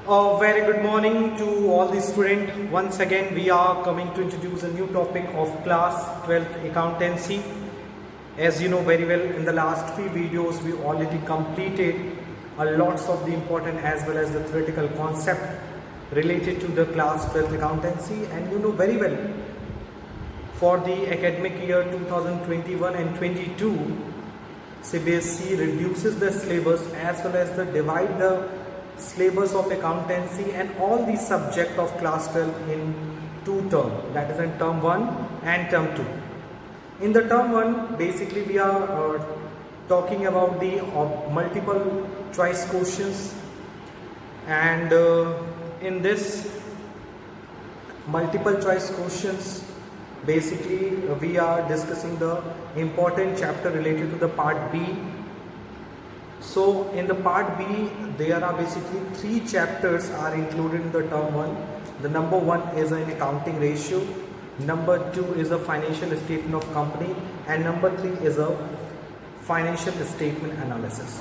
A very good morning to all the students. Once again, we are coming to introduce a new topic of class 12th accountancy. As you know very well, in the last few videos, we already completed a lots of the important as well as the theoretical concept related to the class 12th accountancy. And you know very well, for the academic year 2021 and 22, CBSE reduces the syllabus as well as the divide the syllabus of accountancy and all the subject of class 12 in two terms, that is in term 1 and term 2. In the term 1, basically we are talking about the multiple choice questions, and in this multiple choice questions basically we are discussing the important chapter related to the part B. So in the part B, there are basically 3 chapters are included in the term 1. The number 1 is an accounting ratio, number 2 is a financial statement of company, and number 3 is a financial statement analysis.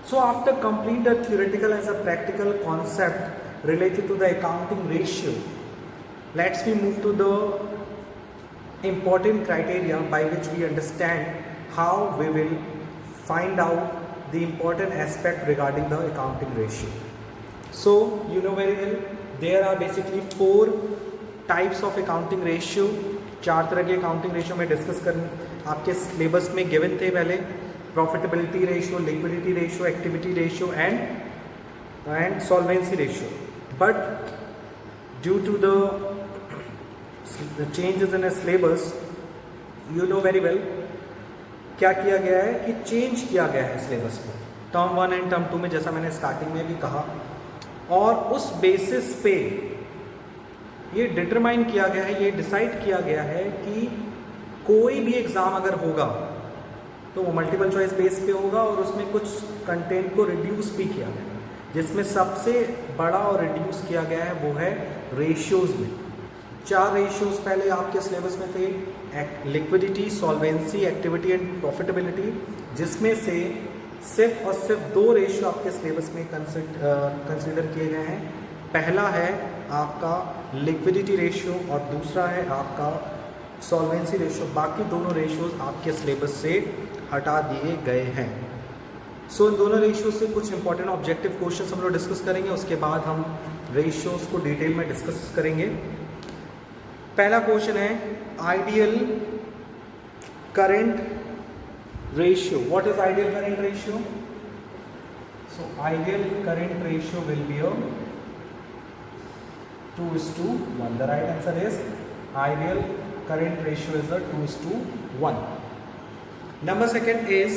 So after complete the theoretical as a practical concept related to the accounting ratio, let's we move to the important criteria by which we understand how we will find out the important aspect regarding the accounting ratio. So you know very well, there are basically 4 types of accounting ratio. 4 तरह के accounting ratio में discuss कर आपके syllabus में given थे पहले, profitability ratio, liquidity ratio, activity ratio and solvency ratio. But due to the changes in syllabus, you know very well क्या किया गया है कि चेंज किया गया है सिलेबस को टर्म 1 एंड टर्म 2 में, जैसा मैंने स्टार्टिंग में भी कहा. और उस बेसिस पे ये डिटरमाइन किया गया है, ये डिसाइड किया गया है कि कोई भी एग्ज़ाम अगर होगा तो वो मल्टीपल चॉइस बेस पे होगा और उसमें कुछ कंटेंट को रिड्यूस भी किया गया है, जिसमें सबसे बड़ा और रिड्यूस किया गया है वो है रेशियोज़ में. 4 रेशियोज़ पहले आपके सिलेबस में थे, liquidity, solvency, activity and profitability, जिसमें से सिर्फ और सिर्फ 2 रेशियो आपके सिलेबस में कंसिडर किए गए हैं. पहला है आपका लिक्विडिटी रेशियो और दूसरा है आपका सॉल्वेंसी रेशियो. बाकी दोनों रेशियोज़ आपके सिलेबस से हटा दिए गए हैं. सो इन दोनों रेशियो से कुछ इंपॉर्टेंट ऑब्जेक्टिव क्वेश्चन हम लोग डिस्कस करेंगे, उसके बाद हम रेशियोज़ को डिटेल में डिस्कस करेंगे. पहला क्वेश्चन है ideal current ratio. What is ideal current ratio? So ideal current ratio will be a 2:1. The right answer is ideal current ratio is a 2:1. Number second is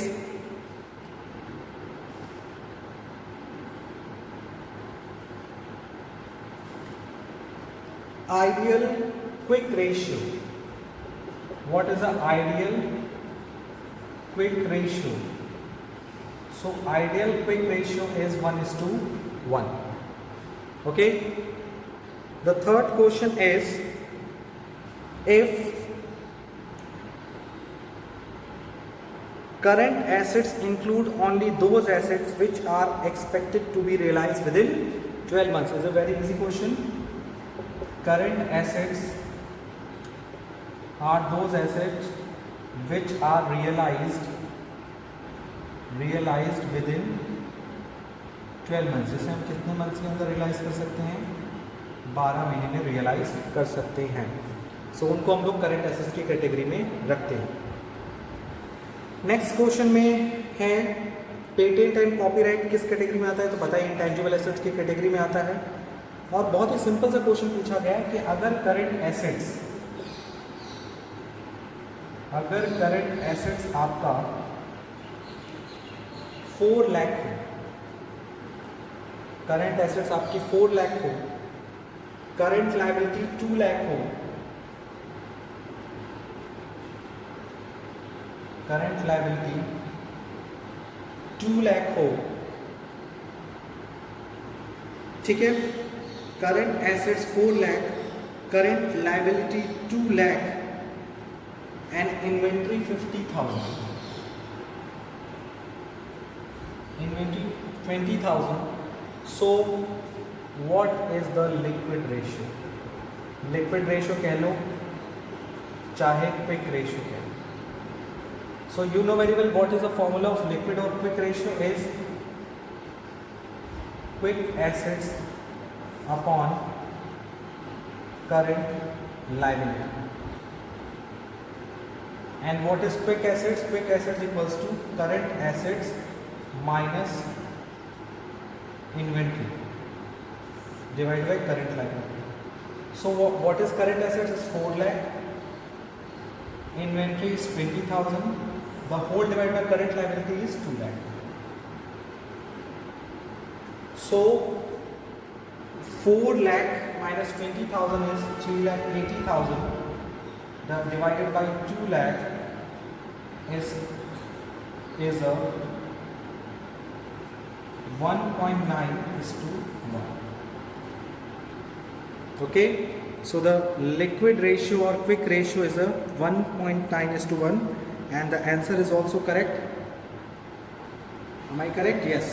ideal quick ratio. What is the ideal quick ratio? So ideal quick ratio is 1:1. Okay. The third question is, if current assets include only those assets which are expected to be realized within 12 months. Is a very easy question. Current assets are those assets which are realized within 12 months. जिसे हम कितने months के अंदर realise कर सकते हैं? 12 महीने में रियलाइज कर सकते हैं. सो उनको हम लोग करंट एसेट्स की कैटेगरी में रखते हैं. नेक्स्ट क्वेश्चन में है पेटेंट एंड कॉपीराइट किस कैटेगरी में आता है? तो बताइए, इंटेंजिबल एसेट्स की कैटेगरी में आता है. और बहुत ही सिंपल सा क्वेश्चन पूछा गया है कि अगर करंट एसेट्स आपका 4 लाख हो, करंट एसेट्स आपकी 4 लाख हो, करंट लायबिलिटी 2 लाख हो, करंट लायबिलिटी 2 लाख हो, ठीक है. Current assets 4 lakh, current liability 2 lakh and inventory 50,000. Inventory 20,000 so what is the liquid ratio? Liquid ratio कह लो चाहे क्विक रेशियो कह लो. So you know very well what is the formula of liquid और quick ratio is quick acids upon current liability. And what is quick acids? Quick acids equals to current acids minus inventory divided by current liability. So what is current acids? Is 4 lakh. Inventory is 20,000. The whole divided by current liability is 2 lakh. So 4 lakh minus 20,000 is 3,80,000. The divided by 2 lakh is a 1.9 is to 1. Okay, so the liquid ratio or quick ratio is a 1.9 is to 1, and the answer is also correct. Am I correct? Yes.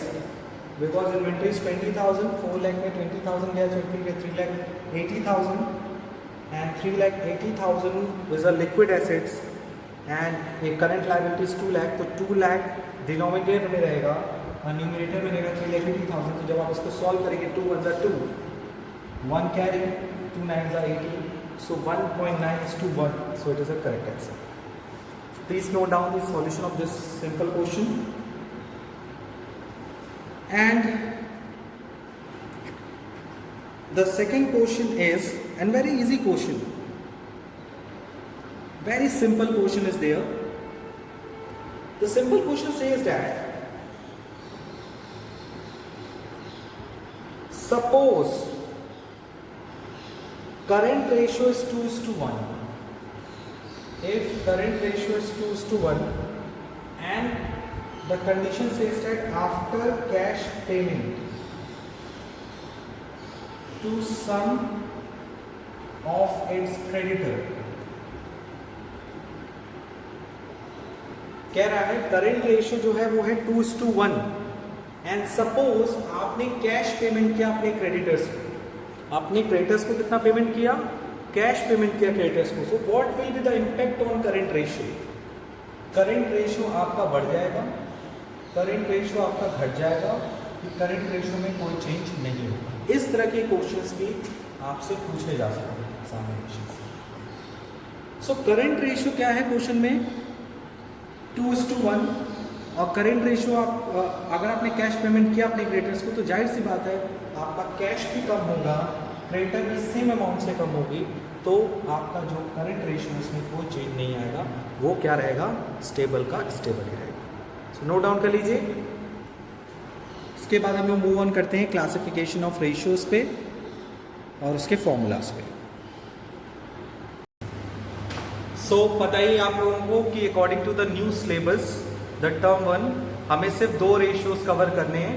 Because inventory is 20,000, 4 lakh में 20,000 गया, so it will be 3,80,000, and 3,80,000 is a liquid assets and a current liability is 2 lakh, तो 2 lakh denominator में रहेगा और numerator में रहेगा 3,80,000. तो जब आप इसको सॉल्व करेंगे 2 1 2, 1 carry, 2 9 80, so 1.9 is to 1, so it is a correct answer. Please note down the solution of this simple question. And the second question is, and very easy question, very simple question is there. The simple question says that suppose current ratio is 2:1. If current ratio is 2:1 and the condition says that after cash payment to some of its creditor, कह रहा है current ratio जो है वो है 2:1, and suppose आपने cash payment किया अपने क्रेडिटर्स को. आपने क्रेडिटर्स को कितना पेमेंट किया? कैश पेमेंट किया क्रेडिटर्स को. So what will be the impact on current ratio? Current ratio आपका बढ़ जाएगा, करंट रेशियो आपका घट जाएगा, कि करंट रेशियो में कोई चेंज नहीं होगा. इस तरह के क्वेश्चंस भी आपसे पूछे जा सकते हैं एग्जामिनेशन से. सो करंट रेशियो क्या है क्वेश्चन में? 2:1. और करंट रेशियो आप अगर आपने कैश पेमेंट किया अपने क्रेडिटर्स को, तो जाहिर सी बात है आपका कैश भी कम होगा, क्रेडिटर भी सेम अमाउंट से कम होगी, तो आपका जो करंट रेशियो उसमें कोई चेंज नहीं आएगा. वो क्या रहेगा? स्टेबल का स्टेबल ही रहेगा. नोट डाउन कर लीजिए. इसके बाद हम लोग मूव ऑन करते हैं क्लासिफिकेशन ऑफ रेशियोज पे और उसके फॉर्मूलाज पे. सो पता ही आप लोगों को कि according to the new syllabus the term 1 हमें सिर्फ 2 रेशियोज कवर करने हैं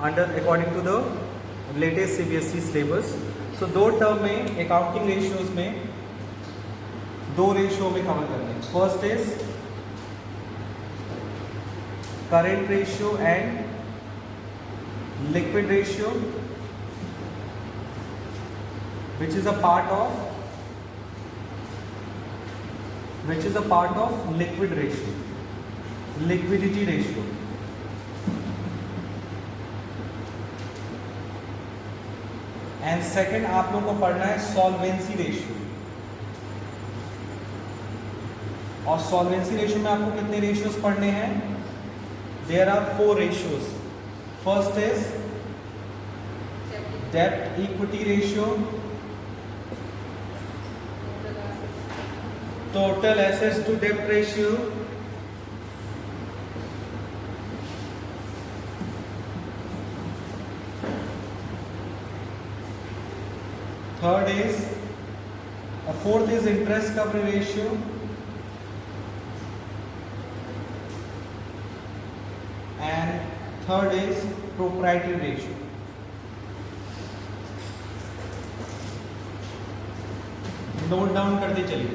under according to the latest CBSE syllabus. So 2 term में अकाउंटिंग रेशियोज में 2 रेशियो में कवर करने हैं. First is current ratio and liquid ratio, which is a part of liquid ratio, liquidity ratio. And second आप लोगों को पढ़ना है सॉल्वेंसी रेशियो. और सॉल्वेंसी रेशियो में आपको कितने रेशियोज पढ़ने हैं? There are 4 ratios. First is debt equity ratio, total assets to debt ratio, fourth is interest coverage ratio, and third is proprietary ratio. Note down करते चलिए.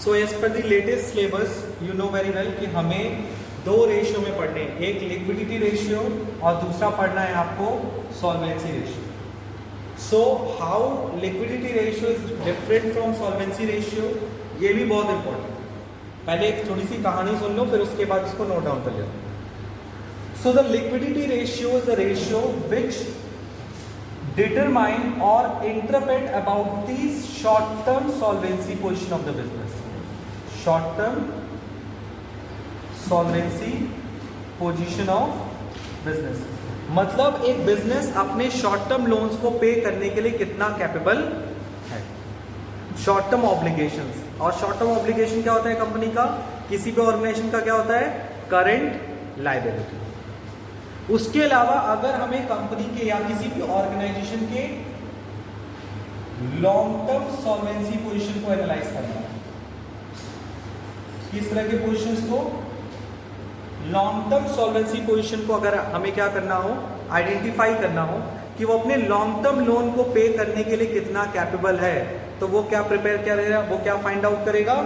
So as per the latest syllabus you know very well कि हमें दो ratio में पढ़ने हैं, एक liquidity ratio और दूसरा पढ़ना है आपको solvency ratio. So how liquidity ratio is different from solvency ratio, ये भी बहुत इंपॉर्टेंट. पहले एक थोड़ी सी कहानी सुन लो, फिर उसके बाद इसको नोट डाउन कर लो. So the liquidity ratio is the ratio which determine or interpret about the short term solvency position of the business. Short term solvency position of business, मतलब एक बिजनेस अपने शॉर्ट टर्म लोन्स को पे करने के लिए कितना कैपेबल है. शॉर्ट टर्म ऑब्लिगेशंस, और शॉर्ट टर्म ऑब्लिगेशन क्या होता है कंपनी का, किसी भी ऑर्गेनाइजेशन का क्या होता है, करंट लायबिलिटी. उसके अलावा अगर हमें कंपनी के या किसी भी ऑर्गेनाइजेशन के लॉन्ग टर्म सॉल्वेंसी पोजीशन को एनालाइज करना है, किस तरह के पोजीशंस को, लॉन्ग टर्म सॉल्वेंसी पोजीशन को अगर हमें क्या करना हो, आइडेंटिफाई करना हो कि वो अपने लॉन्ग टर्म लोन को पे करने के लिए कितना कैपेबल है, तो वो क्या प्रिपेयर करेगा, वो क्या फाइंड आउट करेगा,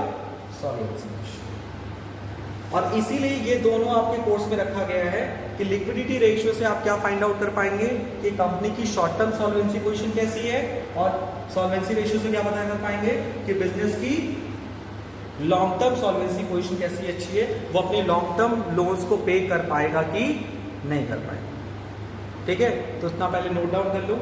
सॉल्वेंसी. और इसीलिए ये दोनों आपके कोर्स में रखा गया है कि लिक्विडिटी रेशियो से आप क्या फाइंड आउट कर पाएंगे कि कंपनी की शॉर्ट टर्म सॉल्वेंसी पोजीशन कैसी है, और सॉल्वेंसी रेशियो से क्या पता कर पाएंगे कि बिजनेस की लॉन्ग टर्म सॉल्वेंसी पोजीशन कैसी अच्छी है, वो अपने लॉन्ग टर्म लोन्स को पे कर पाएगा कि नहीं कर पाएगा. ठीक है, तो उतना पहले नोट डाउन कर लो.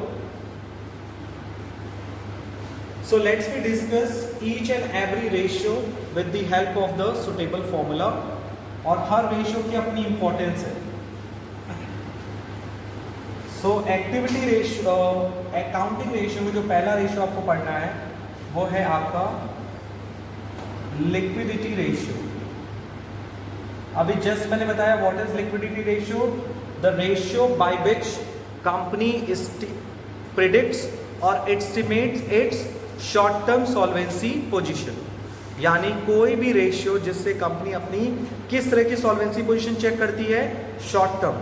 So let's we discuss each and every ratio with the help of the suitable formula, और हर रेशियो की अपनी इंपॉर्टेंस है. सो एक्टिविटी रेशियो, अकाउंटिंग रेशियो में जो पहला रेशियो आपको पढ़ना है वो है आपका लिक्विडिटी रेशियो. अभी जस्ट मैंने बताया what is liquidity ratio, the ratio by which company predicts और estimates its short term solvency position. यानी कोई भी रेशियो जिससे कंपनी अपनी किस तरह की सॉल्वेंसी पोजीशन चेक करती है, शॉर्ट टर्म,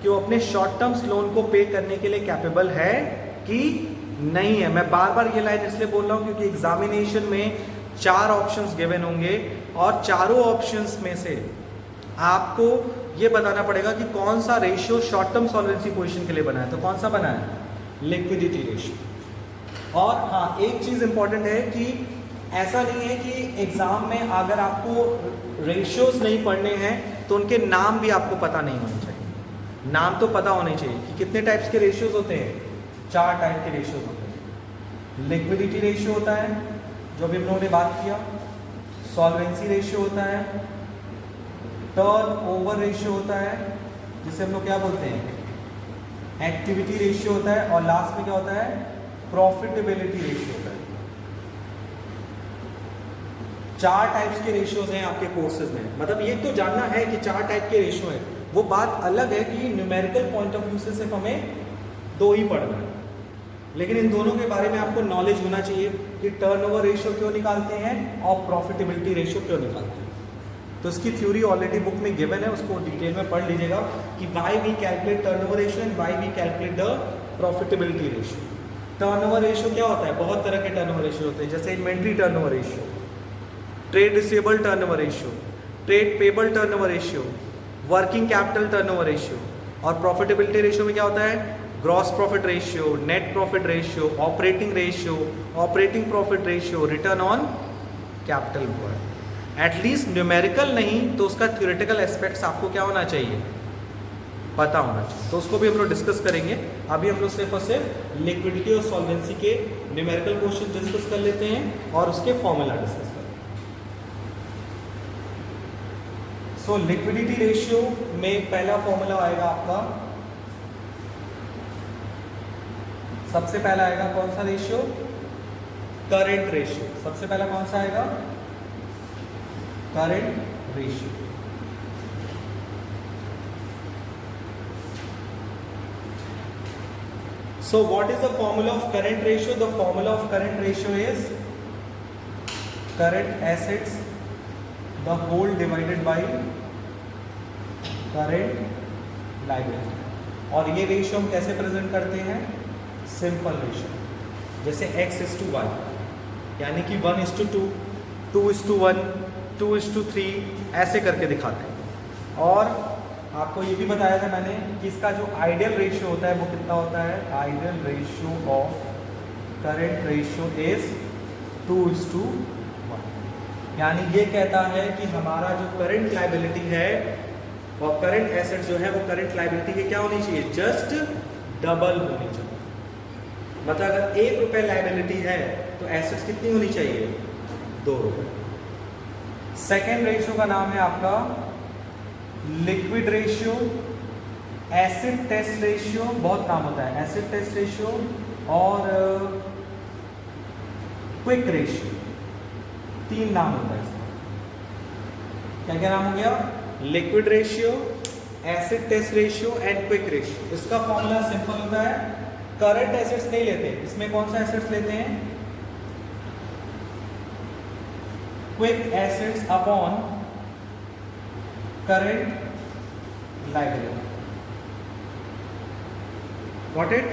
कि वो अपने शॉर्ट टर्म्स लोन को पे करने के लिए कैपेबल है कि नहीं है. मैं बार बार ये लाइन इसलिए बोल रहा हूँ क्योंकि एग्जामिनेशन में 4 ऑप्शंस गिवन होंगे और चारों ऑप्शंस में से आपको ये बताना पड़ेगा कि कौन सा ratio short term solvency position के लिए बना है. तो कौन सा बना है, लिक्विडिटी रेशियो. और हाँ, एक चीज़ इंपॉर्टेंट है कि ऐसा नहीं है कि एग्जाम में अगर आपको रेशियोज नहीं पढ़ने हैं तो उनके नाम भी आपको पता नहीं होने चाहिए. नाम तो पता होने चाहिए कि कितने टाइप्स के रेशियोज होते हैं. 4 टाइप के रेशियोज होते हैं. लिक्विडिटी रेशियो होता है जो भी हम लोगों ने बात किया, सॉल्वेंसी रेशियो होता है, टर्न ओवर रेशियो होता है जिसे हम लोग क्या बोलते हैं, एक्टिविटी रेशियो होता है, और लास्ट में क्या होता है, प्रॉफिटेबिलिटी रेशियो होता है. 4 टाइप्स के रेशियोज हैं आपके कोर्सेज में. मतलब ये तो जानना है कि 4 टाइप के रेशियो हैं. वो बात अलग है कि न्यूमेरिकल पॉइंट ऑफ व्यू से सिर्फ हमें 2 ही पढ़ना है, लेकिन इन दोनों के बारे में आपको नॉलेज होना चाहिए कि टर्नओवर रेशियो क्यों निकालते हैं और प्रॉफिटेबिलिटी रेशियो क्यों निकालते हैं. तो इसकी थ्योरी ऑलरेडी बुक में गिवन है, उसको डिटेल में पढ़ लीजिएगा कि why we calculate turnover ratio and why we calculate the profitability ratio. Turnover ratio क्या होता है, बहुत तरह के टर्नओवर रेशियो होते हैं, जैसे inventory turnover ratio, trade receivable turnover ratio, trade payable turnover ratio, working capital turnover ratio. और प्रॉफिटेबिलिटी रेशियो में क्या होता है, gross profit ratio, net profit ratio, operating ratio, operating profit ratio, return on capital employed. At least numerical नहीं तो उसका theoretical aspects आपको क्या होना चाहिए, पता होना चाहिए. तो उसको भी हम लोग डिस्कस करेंगे. अभी हम लोग सिर्फ और सिर्फ लिक्विडिटी और सॉल्वेंसी के न्यूमेरिकल क्वेश्चन डिस्कस कर लेते हैं और उसके फॉर्मूला डिस्कस करेंगे. सो लिक्विडिटी रेशियो में पहला फॉर्मूला आएगा आपका, सबसे पहला आएगा कौन सा रेशियो, करंट रेशियो. सबसे पहला कौन सा आएगा, current ratio. So what is the formula of current ratio? The formula of current ratio is current assets the whole divided by current liability. और ये रेशियो हम कैसे प्रेजेंट करते हैं, सिंपल रेशियो, जैसे x:1, यानी कि 1:2, 2:1, 2:3 ऐसे करके दिखाते हैं. और आपको ये भी बताया था मैंने कि इसका जो आइडियल रेशियो होता है वो कितना होता है, ideal ratio of current ratio is 2:1। यानी ये कहता है कि हमारा जो करंट लायबिलिटी है और करंट एसेट जो है वो करंट लायबिलिटी के क्या होनी चाहिए, जस्ट डबल होनी चाहिए। मतलब अगर 1 रुपये लायबिलिटी है तो एसेट्स कितनी होनी चाहिए, 2 रुपये। सेकेंड रेशियो का नाम है आपका liquid ratio, acid test ratio, बहुत नाम होता है, एसिड टेस्ट रेशियो और क्विक रेशियो, 3 नाम होता है इसका। क्या क्या नाम हो गया, liquid ratio, acid test ratio and quick ratio. इसका फॉर्मूला सिंपल होता है, करंट एसेट्स नहीं लेते, इसमें कौन सा एसेट्स लेते हैं, quick assets upon current liability. Got it.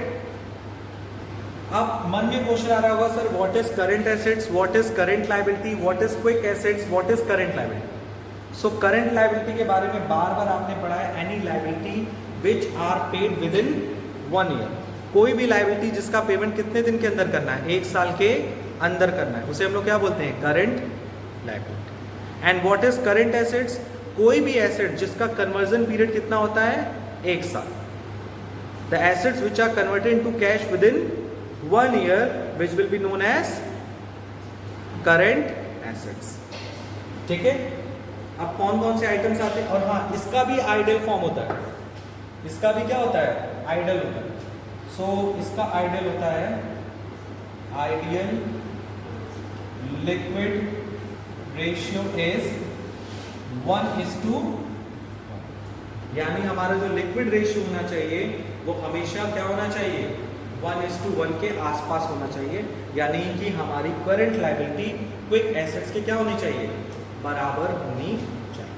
अब मन में क्वेश्चन आ रहा होगा, sir what is current assets, what is current liability, what is quick assets, what is current liability. So current liability के बारे में बार बार आपने पढ़ा है, any liability which are paid within 1 year. कोई भी लायबिलिटी जिसका पेमेंट कितने दिन के अंदर करना है, 1 साल के अंदर करना है, उसे हम लोग क्या बोलते हैं, current liability. And what is current assets, कोई भी एसेट जिसका कन्वर्जन पीरियड कितना होता है, 1 साल। The assets which are converted into cash within 1 year which will be known as current assets। ठीक है। अब कौन कौन से आइटम्स आते हैं, और हाँ इसका भी आइडियल फॉर्म होता है, इसका भी क्या होता है, आइडियल होता है। सो इसका आइडियल होता है, आइडियल लिक्विड रेशियो इज 1:1। यानी हमारा जो लिक्विड रेशियो होना चाहिए वो हमेशा क्या होना चाहिए, 1:1 के आसपास होना चाहिए। यानी कि हमारी करंट लायबिलिटी क्विक एसेट्स के क्या होनी चाहिए, बराबर होनी चाहिए।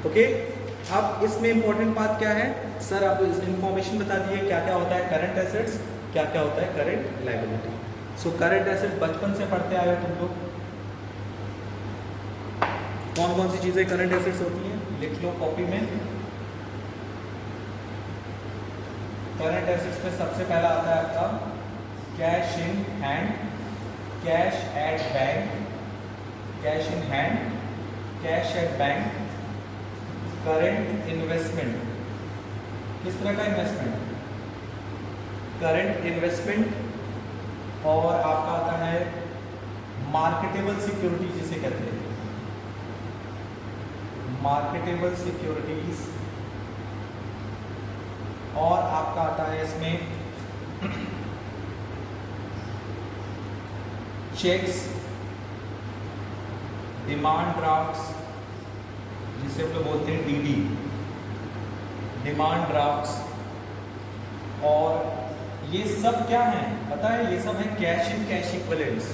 ओके। अब इसमें इंपॉर्टेंट बात क्या है, सर आप इंफॉर्मेशन बता दिए क्या क्या होता है करंट एसेट्स, क्या क्या होता है current liability. So current assets बचपन से पढ़ते आए हो तुम लोग, कौन कौन सी चीजें करंट एसेट्स होती हैं, लिख लो कॉपी में। करंट एसेट्स में सबसे पहला आता है आपका cash in hand, cash at bank, cash in hand, cash at bank, current investment. किस तरह का इन्वेस्टमेंट, करंट इन्वेस्टमेंट। और आपका आता है मार्केटेबल सिक्योरिटी, जिसे कहते हैं मार्केटेबल सिक्योरिटीज। और आपका आता है इसमें चेक्स, डिमांड ड्राफ्ट्स, जिसे हम लोग बोलते हैं डीडी, डिमांड ड्राफ्ट्स। और ये सब क्या है पता है, ये सब है cash in cash equivalents.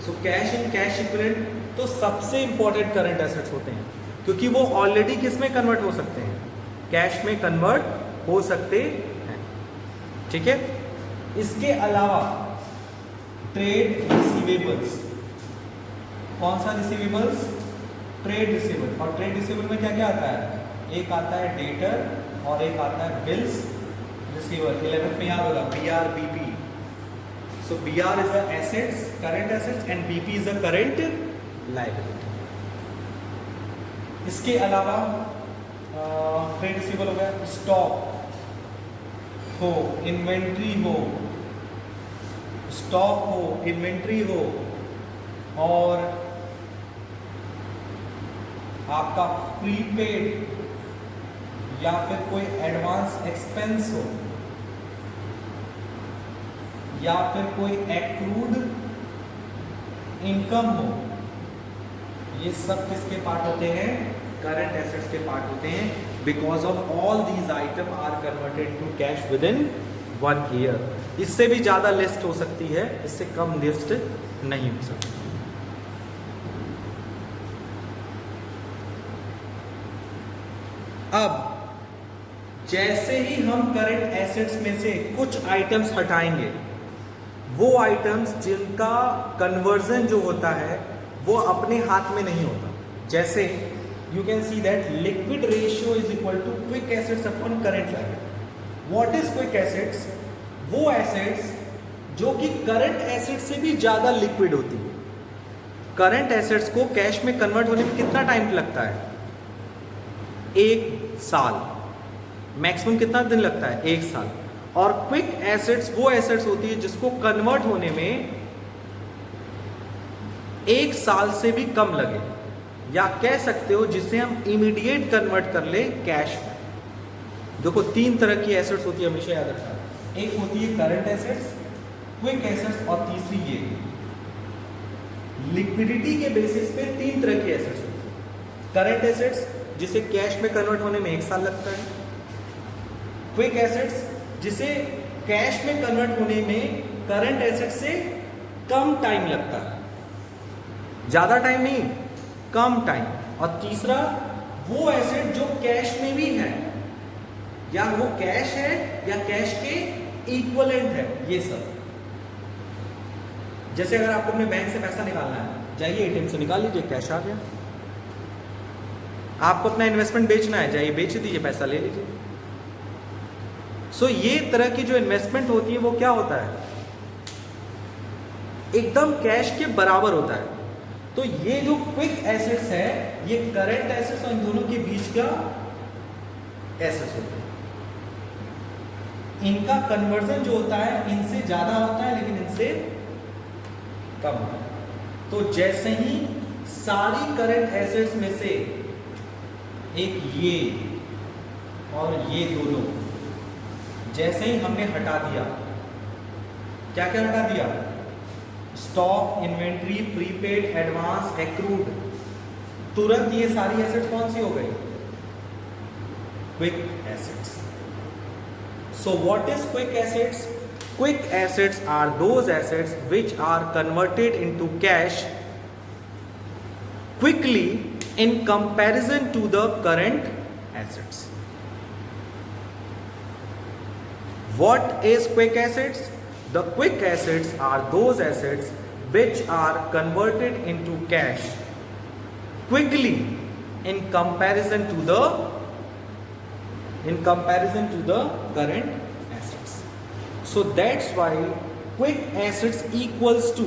So cash in cash equivalent तो सबसे इंपॉर्टेंट करंट एसेट्स होते हैं, क्योंकि वो ऑलरेडी किस में कन्वर्ट हो सकते हैं, कैश में कन्वर्ट हो सकते हैं। ठीक है। इसके अलावा ट्रेड रिसीवेबल्स, कौन सा रिसीवेबल्स, ट्रेड रिसीवेबल। और ट्रेड रिसीवेबल में क्या क्या आता है, एक आता है डेटर और एक आता है बिल्स रिसीवर। 11th में याद होगा BR BP। So BR is the assets, current assets, and BP is the current liability. इसके अलावा ट्रेड रिसीवेबल हो गया, स्टॉक हो, इन्वेंट्री हो, स्टॉक हो, इन्वेंट्री हो, और आपका प्रीपेड या फिर कोई एडवांस एक्सपेंस हो, या फिर कोई एक्रूड इनकम हो, ये सब किसके पार्ट होते हैं, करंट एसेट्स के पार्ट होते हैं। Because of all these item are converted to cash within 1 year. इससे भी ज़्यादा लिस्ट हो सकती है, इससे कम लिस्ट नहीं हो सकती। अब जैसे ही हम करंट एसेट्स में से कुछ आइटम्स हटाएंगे, वो आइटम्स जिनका कन्वर्जन जो होता है वो अपने हाथ में नहीं होता, जैसे you can see that liquid ratio is equal to quick acids upon current liability. What is quick acids? वो एसिड्स जो कि करंट एसिड से भी ज्यादा लिक्विड होती है। करंट एसिड्स को कैश में कन्वर्ट होने में कितना टाइम लगता है? 1 साल। मैक्सिमम कितना दिन लगता है? 1 साल। और क्विक एसिड्स वो एसिड्स होती है जिसको कन्वर्ट होने में 1 साल से भी कम लगे, या कह सकते हो जिसे हम इमीडिएट कन्वर्ट कर ले कैश में। देखो 3 तरह की एसिड्स होती है, हमेशा याद रखना। एक होती है करंट एसिड्स, क्विक एसिड्स, और तीसरी ये लिक्विडिटी के बेसिस पे 3 तरह की एसिड्स होती है। करंट एसिड्स जिसे कैश में कन्वर्ट होने में 1 साल लगता है, क्विक एसिड्स जिसे कैश में कन्वर्ट होने में करंट एसिड से कम टाइम लगता है, ज्यादा टाइम नहीं, कम टाइम, और तीसरा वो एसिड जो कैश में भी है, या वो कैश है या कैश के इक्विवेलेंट है। ये सब जैसे अगर आपको अपने बैंक से पैसा निकालना है, जाइए एटीएम से निकाल लीजिए, कैश आ गया। आपको अपना इन्वेस्टमेंट बेचना है, जाइए बेच दीजिए, पैसा ले लीजिए। सो ये तरह की जो इन्वेस्टमेंट होती है वो क्या होता है? एकदम कैश के बराबर होता है। तो ये जो क्विक एसिड्स है, ये करंट एसिड्स और इन दोनों के बीच का एसिड्स होता है। इनका कन्वर्जन जो होता है इनसे ज्यादा होता है, लेकिन इनसे कम होता है। तो जैसे ही सारी करंट एसिड्स में से एक ये और ये दोनों जैसे ही हमने हटा दिया, क्या क्या हटा दिया? Stock, inventory, prepaid, advance, accrued, तुरंत ये सारी एसेट्स कौन सी हो गई? Quick assets. So what is quick assets? Quick assets are those assets which are converted into cash quickly in comparison to the current assets. What is quick assets? The quick assets are those assets which are converted into cash quickly in comparison to the current assets. So that's why quick assets equals to,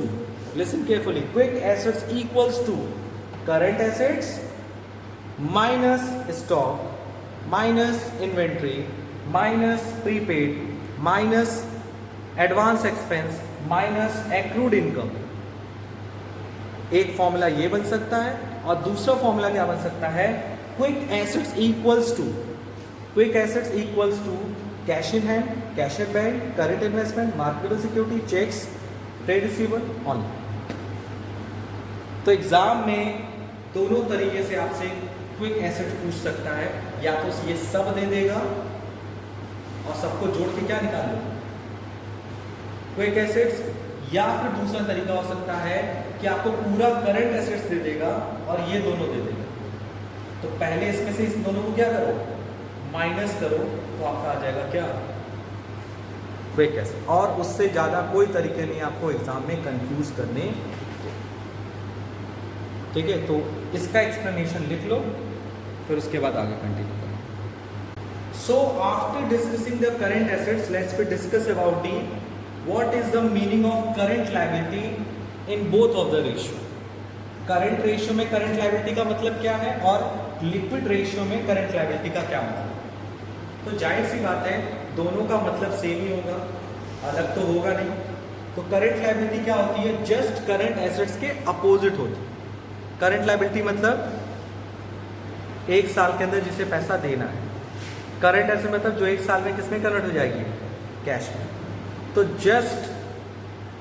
listen carefully, quick assets equals to current assets minus stock minus inventory minus prepaid minus advance expense minus accrued income. एक formula ये बन सकता है, और दूसरा formula क्या बन सकता है? Quick assets equals to cash in hand, cash at bank, current investment, marketable security, cheques, trade receivable online. तो एग्जाम में दोनों तरीके से आपसे क्विक एसेट्स पूछ सकता है, या तो ये सब दे देगा और सबको जोड़ के क्या निकाल लो क्विक एसेट्स, या फिर दूसरा तरीका हो सकता है कि आपको पूरा करंट एसेट्स दे देगा और ये दोनों दे देगा। तो पहले इसमें से इस दोनों को क्या करो? माइनस करो, तो आपका आ जाएगा क्या? Quick asset. और उससे ज्यादा कोई तरीके नहीं आपको एग्जाम में कंफ्यूज करने। ठीक है, तो इसका एक्सप्लेनेशन लिख लो, फिर उसके बाद आगे कंटिन्यू करो। So after discussing the current assets, let's discuss about the what is the meaning of current liability in both of the ratio. Current ratio में current liability का मतलब क्या है, और liquid ratio में current liability का क्या मतलब? तो जाहिर सी बात है दोनों का मतलब सेम ही होगा, अलग तो होगा नहीं। तो current liability क्या होती है? Just current assets के अपोजिट होती है। current liability मतलब 1 साल के अंदर जिसे पैसा देना है। करंट एसेट मतलब जो 1 साल में किसमें कन्वर्ट हो जाएगी? कैश में। तो जस्ट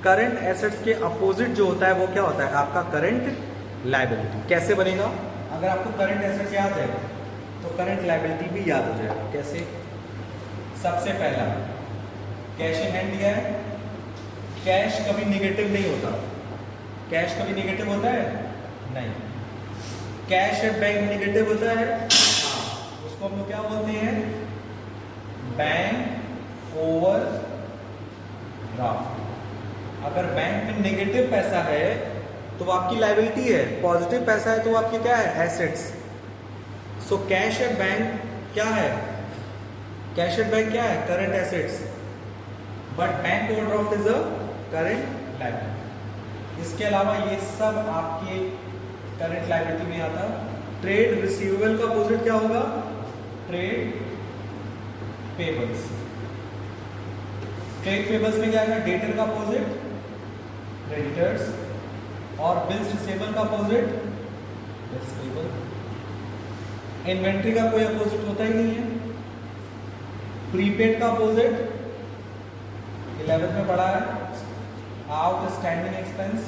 करंट एसेट्स के अपोजिट जो होता है वो क्या होता है? आपका करंट लायबिलिटी। कैसे बनेगा? अगर आपको करंट एसेट्स याद है तो करंट लायबिलिटी भी याद हो जाएगा। कैसे? सबसे पहला कैश इन हैंड दिया है। कैश कभी निगेटिव नहीं होता। कैश कभी निगेटिव होता है? नहीं। कैश एट बैंक निगेटिव होता है? उसको हम लोग क्या बोलते हैं? Bank over draft. अगर बैंक में नेगेटिव पैसा है तो वो आपकी लाइबिलिटी है, पॉजिटिव पैसा है तो वो आपके क्या है, assets. So cash at bank क्या है, कैश एट बैंक क्या है, current assets, but bank overdraft is a current liability. इसके अलावा ये सब आपके करंट लाइबिलिटी में आता है। ट्रेड रिसीवेबल का अपोजिट क्या होगा, ट्रेड पेबल्स। ट्रेड पेबल्स में क्या है, डेटर का अपोजिट क्रेडिटर्स, और बिल्स रिसीवेबल का अपोजिट बिल्स पेबल। इन्वेंट्री का कोई अपोजिट होता ही नहीं है। प्रीपेड का अपोजिट 11th में पढ़ा है, आउटस्टैंडिंग एक्सपेंस,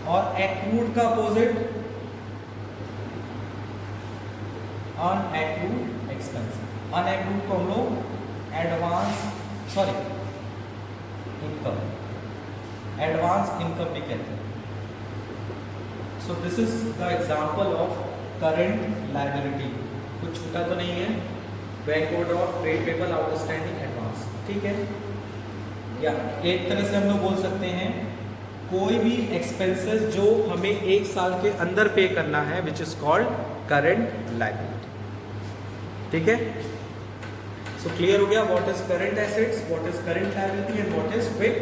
और एक्रूड का अपोजिट अनएक्रूड एक्सपेंस। अनएक्रूड को हम लोग एडवांस इनकम भी कहते हैं। So this is the example of current liability. कुछ छूटा तो नहीं है, bank overdraft, trade payable, outstanding, advance, ठीक है। या एक तरह से हम लोग बोल सकते हैं कोई भी एक्सपेंसेस जो हमें एक साल के अंदर पे करना है, which is called current liability, ठीक है। सो क्लियर हो गया what is current assets, what is current liability and what is quick